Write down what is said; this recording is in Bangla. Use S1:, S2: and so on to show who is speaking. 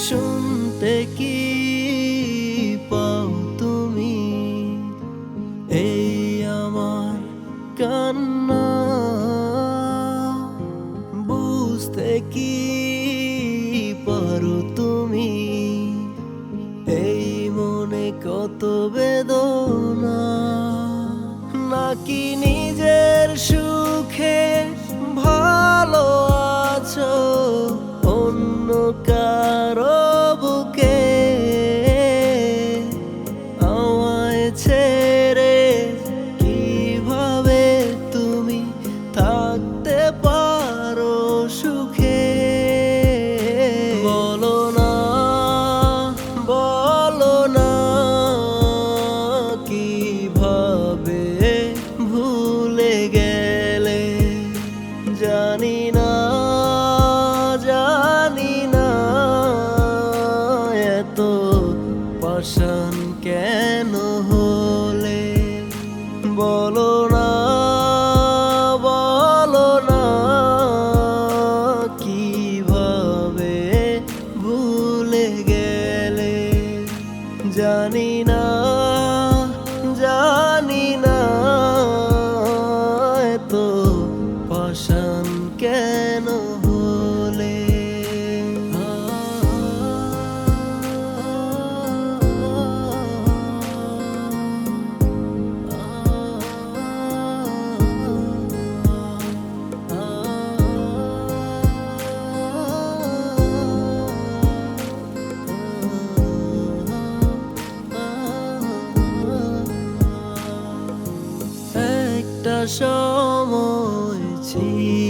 S1: শুনতে কি পাও তুমি এই আমার কান্না? বুঝতে কি পারো তুমি এই মনে কত বেদনা? নাকি নিজের সুখে ভালো আছো অন্য কারো বুকে? আমায় ছেড়ে কিভাবে তুমি থাকতে পারো সুখে? বলো না, বলো না, কিভাবে ভুলে গেলে? জানি না, জানি না এত পাষাণ কেন হলে? বলো না, বলো না, কিভাবে ভুলে গেলে? জানি না, জানি না এত পাষাণ কেন হলে? একটা সময় ছিল